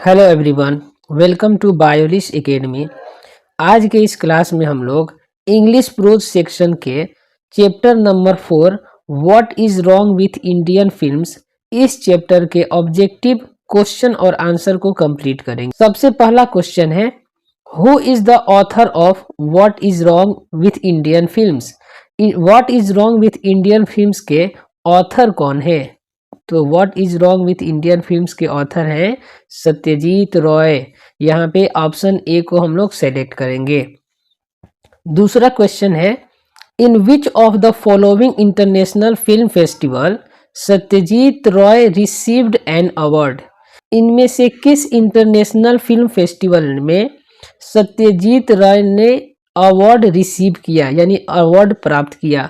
Hello everyone, welcome to Biolis academy. आज के इस क्लास में हम लोग इंग्लिश प्रोज सेक्शन के chapter number 4 what is wrong with Indian films इस चैप्टर के ऑब्जेक्टिव क्वेश्चन और आंसर को कंप्लीट करेंगे। सबसे पहला क्वेश्चन है, who is the author of what is wrong with Indian films. What is wrong with Indian films के author कौन है? तो what is wrong with Indian films के ऑथर हैं सत्यजीत रॉय। यहाँ पे ऑप्शन ए को हम लोग सेलेक्ट करेंगे। दूसरा क्वेश्चन है, in which of the following international film festival Satyajit Ray received an award. इनमें से किस इंटरनेशनल फिल्म फेस्टिवल में सत्यजीत रॉय ने अवार्ड रिसीव किया यानी अवार्ड प्राप्त किया?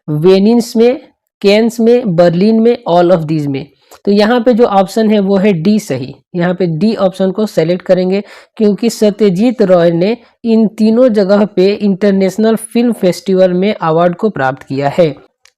वेनिस में, कैंस में, बर्लिन में, ऑल ऑफ दीज में। तो यहाँ पे जो ऑप्शन है वो है डी सही। यहाँ पे डी ऑप्शन को सेलेक्ट करेंगे क्योंकि सत्यजीत रॉय ने इन तीनों जगह पे इंटरनेशनल फिल्म फेस्टिवल में अवार्ड को प्राप्त किया है।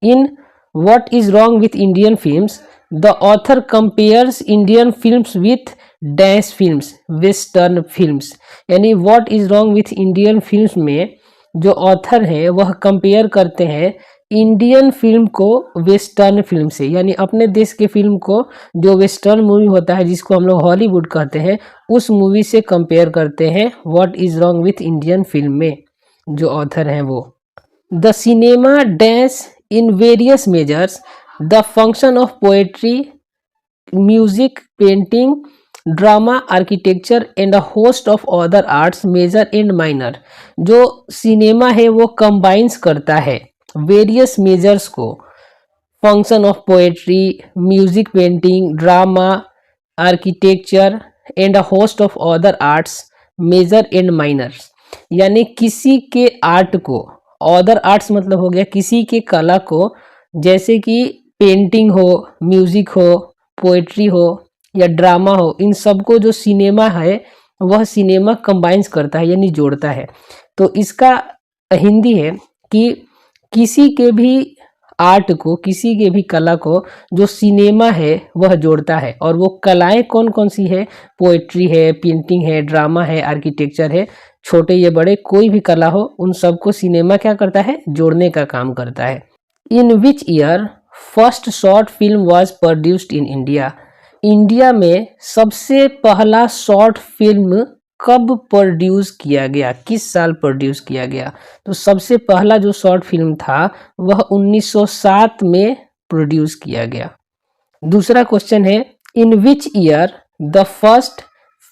In what is wrong with Indian films the author compares Indian films with dash films, western films. यानी what is wrong with Indian films में जो ऑथर हैं वह कंपेयर करते हैं इंडियन फिल्म को वेस्टर्न फिल्म से, यानी अपने देश के फिल्म को जो वेस्टर्न मूवी होता है जिसको हम लोग हॉलीवुड कहते हैं उस मूवी से कंपेयर करते हैं what is wrong with Indian film में जो ऑथर हैं वो। The cinema dash in various measures the function of poetry, music, painting, drama, architecture and a host of other arts major and minor. जो cinema है वो combines करता है various measures को, function of poetry, music, painting, drama, architecture and a host of other arts major and minors. यानी किसी के art को, अदर आर्ट्स मतलब हो गया किसी के कला को, जैसे कि पेंटिंग हो, म्यूजिक हो, पोएट्री हो या ड्रामा हो, इन सबको जो सिनेमा है वह सिनेमा कंबाइंस करता है यानी जोड़ता है। तो इसका हिंदी है कि किसी के भी आर्ट को, किसी के भी कला को जो सिनेमा है वह जोड़ता है। और वो कलाएं कौन कौन सी है? पोएट्री है, पेंटिंग है, ड्रामा है, आर्किटेक्चर है, छोटे या बड़े कोई भी कला हो उन सबको सिनेमा क्या करता है? जोड़ने का काम करता है। In which year first short film was produced in India. India में सबसे पहला शॉर्ट फिल्म कब प्रोड्यूस किया गया, किस साल प्रोड्यूस किया गया? तो सबसे पहला जो शॉर्ट फिल्म था वह 1907 में प्रोड्यूस किया गया। दूसरा क्वेश्चन है, in which year the first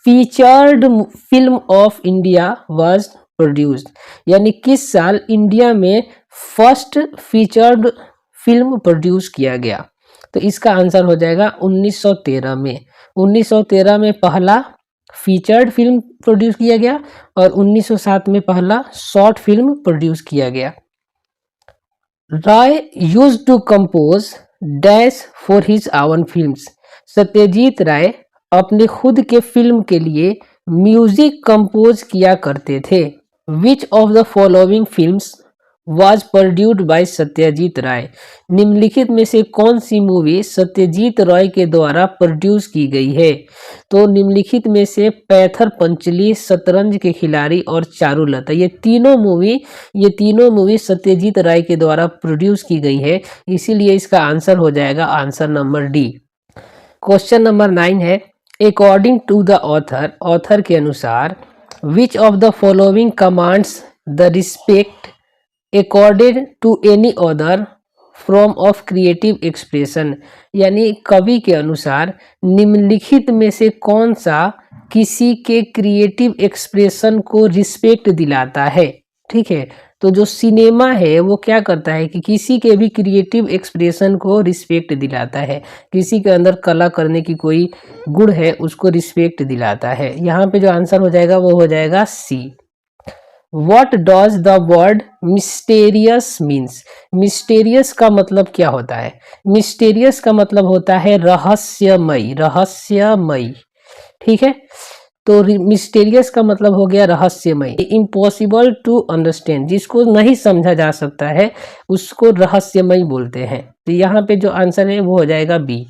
featured film of India was produced. यानी किस साल इंडिया में फर्स्ट फीचर्ड फिल्म प्रोड्यूस किया गया? तो इसका आंसर हो जाएगा 1913 में। 1913 में पहला फीचर्ड फिल्म प्रोड्यूस किया गया और 1907 में पहला शॉर्ट फिल्म प्रोड्यूस किया गया। Ray used to compose dash for his own films. Satyajit Ray अपने खुद के फिल्म के लिए म्यूजिक कंपोज किया करते थे। Which of the following films was produced by Satyajit Ray. निम्नलिखित में से कौन सी मूवी सत्यजीत रॉय के द्वारा प्रोड्यूस की गई है? तो निम्नलिखित में से पैथर पंचली, शतरंज के खिलाड़ी और चारुलता, ये तीनों मूवी सत्यजीत राय के द्वारा प्रोड्यूस की गई है, इसीलिए इसका आंसर हो जाएगा answer number D. Question number 9 है, अकॉर्डिंग टू द ऑथर के अनुसार विच of the following commands the respect accorded to any other form of creative expression। यानी कवि के अनुसार निम्नलिखित में से कौन सा किसी के क्रिएटिव एक्सप्रेशन को रिस्पेक्ट दिलाता है? ठीक है, तो जो सिनेमा है वो क्या करता है कि किसी के भी क्रिएटिव एक्सप्रेशन को रिस्पेक्ट दिलाता है, किसी के अंदर कला करने की कोई गुण है उसको रिस्पेक्ट दिलाता है। यहाँ पे जो आंसर हो जाएगा वो हो जाएगा सी। What does the word mysterious means? Mysterious का मतलब क्या होता है? Mysterious का मतलब होता है रहस्यमयी, रहस्यमयी। ठीक है, तो मिस्टेरियस का मतलब हो गया रहस्यमयी। इम्पॉसिबल टू अंडरस्टैंड, जिसको नहीं समझा जा सकता है उसको रहस्यमयी बोलते हैं। तो यहाँ पे जो आंसर है वो हो जाएगा बी।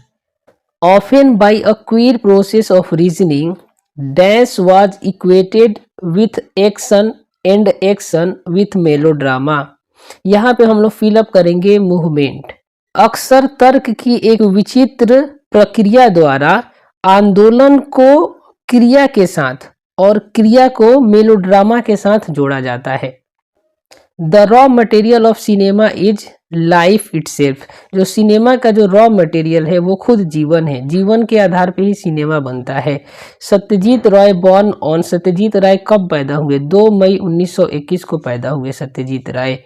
Often by a queer process of reasoning dash was equated with action and action with melodrama. यहाँ पे हम लोग फिलअप करेंगे मूवमेंट। अक्सर तर्क की एक विचित्र प्रक्रिया द्वारा आंदोलन को क्रिया के साथ और क्रिया को मेलोड्रामा के साथ जोड़ा जाता है। The raw material of cinema is life itself. जो सिनेमा का जो रॉ मटेरियल है वो खुद जीवन है, जीवन के आधार पे ही सिनेमा बनता है। Satyajit Ray born on. सत्यजीत राय कब पैदा हुए? 2 मई 1921 को पैदा हुए Satyajit Ray.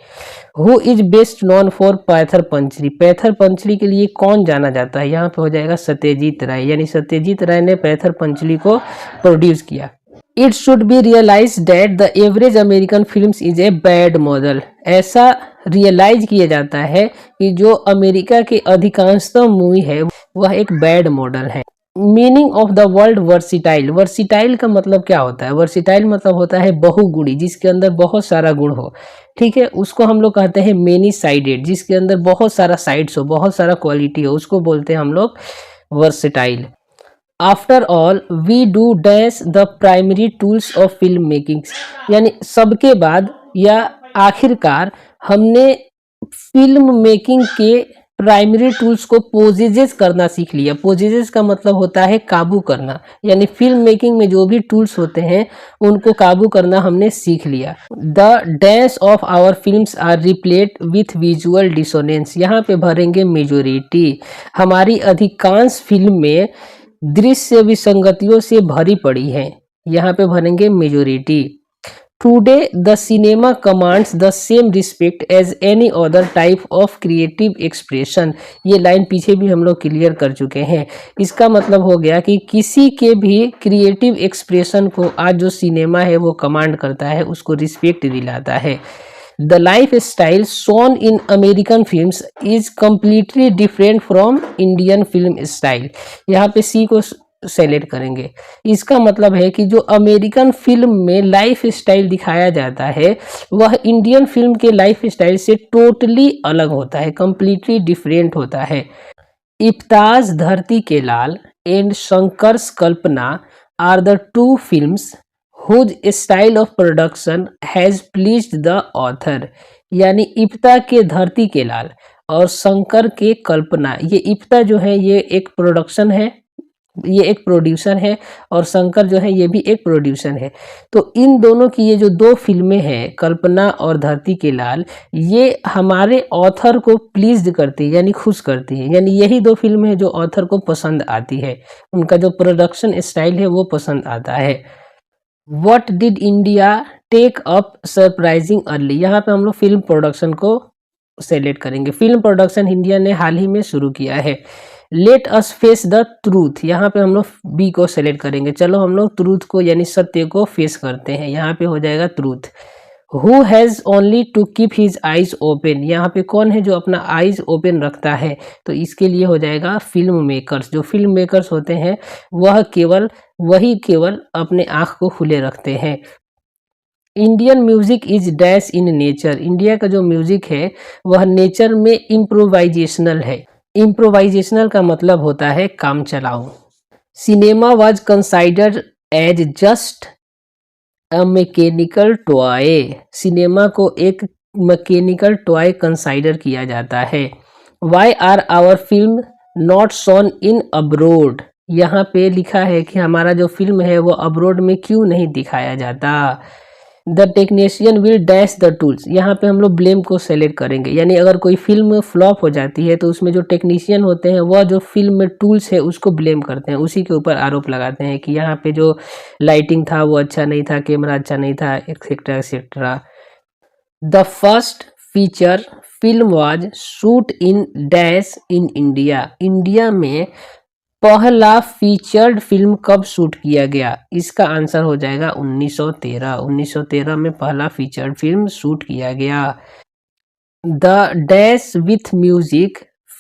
Who is best known for Pather Panchali. पैथर पंचरी के लिए कौन जाना जाता है? यहाँ पे हो जाएगा सत्यजीत राय, यानी सत्यजीत राय ने पैथर पंचरी को प्रोड्यूस किया। It should be realise that the average American film is a bad model. ऐसा रियलाइज किया जाता है कि जो अमेरिका के अधिकांशतः मूवी है वह एक बैड मॉडल है। Meaning of the word versatile. Versatile का मतलब क्या होता है? वर्सिटाइल मतलब होता है बहुगुणी, जिसके अंदर बहुत सारा गुण हो। ठीक है, उसको हम लोग कहते हैं मेनी साइडेड, जिसके अंदर बहुत सारा साइड्स हो, बहुत सारा क्वालिटी हो, उसको बोलते हैं हम लोग versatile. After all we do dash the primary tools of film making. यानी सबके बाद या आखिरकार हमने फिल्म मेकिंग के प्राइमरी टूल्स को पोजेजेस करना सीख लिया। पोजेजेस का मतलब होता है काबू करना, यानी फिल्म मेकिंग में जो भी टूल्स होते हैं उनको काबू करना हमने सीख लिया। The dash of our films are replete with visual dissonance. यहाँ पे भरेंगे मेजोरिटी। हमारी अधिकांश फिल्म में दृश्य विसंगतियों से भरी पड़ी है, यहाँ पे भरेंगे majority. Today the cinema commands the same respect as any other type of creative expression. ये लाइन पीछे भी हम लोग क्लियर कर चुके हैं। इसका मतलब हो गया कि किसी के भी क्रिएटिव एक्सप्रेशन को आज जो सिनेमा है वो कमांड करता है, उसको रिस्पेक्ट दिलाता है। The lifestyle shown in American films is completely different from Indian film style। यहाँ पे सी को सेलेक्ट करेंगे। इसका मतलब है कि जो अमेरिकन फिल्म में लाइफ स्टाइल दिखाया जाता है वह इंडियन फिल्म के लाइफ स्टाइल से टोटली अलग होता है, कंप्लीटली डिफरेंट होता है। IPTA's Dharti Ke Lal and Shankar's Kalpana are the two films whose style of production has pleased the author. यानी इफ्ता के धरती के लाल और शंकर के कल्पना, ये इफ्ता जो है ये एक प्रोडक्शन है, ये एक प्रोड्यूसर है, और शंकर जो है ये भी एक प्रोड्यूसर है। तो इन दोनों की ये जो दो फिल्में हैं कल्पना और धरती के लाल, ये हमारे ऑथर को प्लीज्ड करती है, यानी खुश करती है। यानी यही दो फिल्में हैं जो ऑथर को पसंद आती है, उनका जो प्रोडक्शन स्टाइल है वो पसंद आता है। What did India take up surprising early। यहाँ पे हम लोग फिल्म प्रोडक्शन को सेलेक्ट करेंगे। फिल्म प्रोडक्शन इंडिया ने हाल ही में शुरू किया है। Let us face the truth, यहाँ पे हम लोग बी को सेलेक्ट करेंगे। चलो हम लोग ट्रूथ को यानी सत्य को फेस करते हैं, यहाँ पे हो जाएगा truth. Who has only to keep his eyes open, यहाँ पे कौन है जो अपना आइज ओपन रखता है? तो इसके लिए हो जाएगा फिल्म मेकर्स। जो फिल्म मेकर्स होते हैं वही केवल अपने आँख को खुले रखते हैं। Indian music is dash in nature, India का जो म्यूजिक है वह नेचर में इम्प्रोवाइजेशनल है। इम्प्रोवाइजेशनल का मतलब होता है काम चलाओ। Cinema was considered as just a mechanical toy, cinema को एक मैकेनिकल टॉय कंसाइडर किया जाता है। Why are our film not shown in abroad, यहाँ पे लिखा है कि हमारा जो फिल्म है वो अब्रोड में क्यों नहीं दिखाया जाता। The technician will dash the tools, यहाँ पे हम लोग ब्लेम को सेलेक्ट करेंगे। यानी अगर कोई फिल्म फ्लॉप हो जाती है तो उसमें जो टेक्नीशियन होते हैं वह जो फिल्म में टूल्स है उसको ब्लेम करते हैं, उसी के ऊपर आरोप लगाते हैं कि यहाँ पे जो लाइटिंग था वो अच्छा नहीं था, कैमरा अच्छा नहीं था, etcetera etcetera. The first feature film was shoot in dash in India, India में पहला फीचर्ड फिल्म कब शूट किया गया? इसका आंसर हो जाएगा 1913। 1913 में पहला फीचर्ड फिल्म शूट किया गया। The dash with music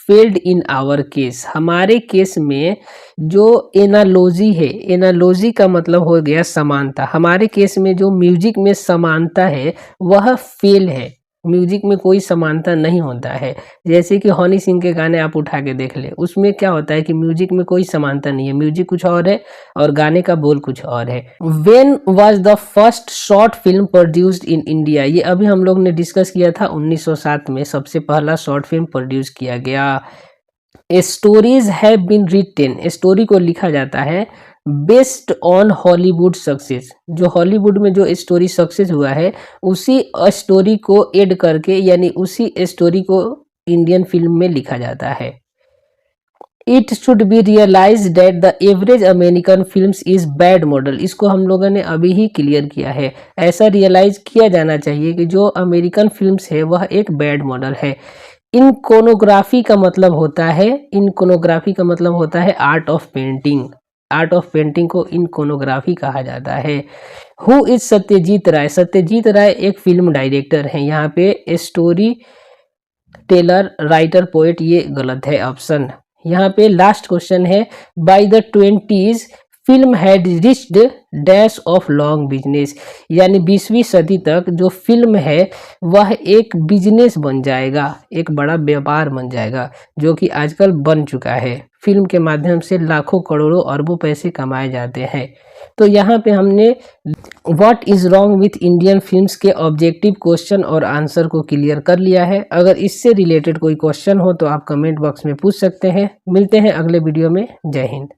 failed in our case, हमारे केस में जो एनालॉजी है, एनालॉजी का मतलब हो गया समानता, हमारे केस में जो म्यूजिक में समानता है वह फेल है। म्यूजिक में कोई समानता नहीं होता है। जैसे कि हनी सिंह के गाने आप उठा के देख ले, उसमें क्या होता है कि म्यूजिक में कोई समानता नहीं है, म्यूजिक कुछ और है और गाने का बोल कुछ और है। When was the first short film produced in India, ये अभी हम लोग ने डिस्कस किया था, 1907 में सबसे पहला शॉर्ट फिल्म प्रोड्यूस किया गया। Stories have been written, story को लिखा जाता है बेस्ड ऑन हॉलीवुड सक्सेस, जो हॉलीवुड में जो स्टोरी सक्सेस हुआ है उसी स्टोरी को ऐड करके, यानी उसी स्टोरी को इंडियन फिल्म में लिखा जाता है। It should be realise that the average American films is bad model, इसको हम लोगों ने अभी ही क्लियर किया है। ऐसा रियलाइज किया जाना चाहिए कि जो अमेरिकन फिल्म्स है वह एक बैड मॉडल है। इनकोनोग्राफी का मतलब होता है, इनकोनोग्राफी का मतलब होता है art of painting, art of painting को इनकोनोग्राफी कहा जाता है। हु इज सत्यजीत राय, सत्यजीत राय एक फिल्म डायरेक्टर हैं। यहाँ पे स्टोरी टेलर, राइटर, पोएट, ये गलत है ऑप्शन। यहाँ पे लास्ट क्वेश्चन है, by the 20s film had reached dash of long business, यानी 20वीं सदी तक जो फिल्म है वह एक बिजनेस बन जाएगा, एक बड़ा व्यापार बन जाएगा, जो कि आजकल बन चुका है। फिल्म के माध्यम से लाखों करोड़ों अरबों पैसे कमाए जाते हैं। तो यहाँ पे हमने what is wrong with Indian films के ऑब्जेक्टिव क्वेश्चन और आंसर को क्लियर कर लिया है। अगर इससे रिलेटेड कोई क्वेश्चन हो तो आप कमेंट बॉक्स में पूछ सकते हैं। मिलते हैं अगले वीडियो में। जय हिंद।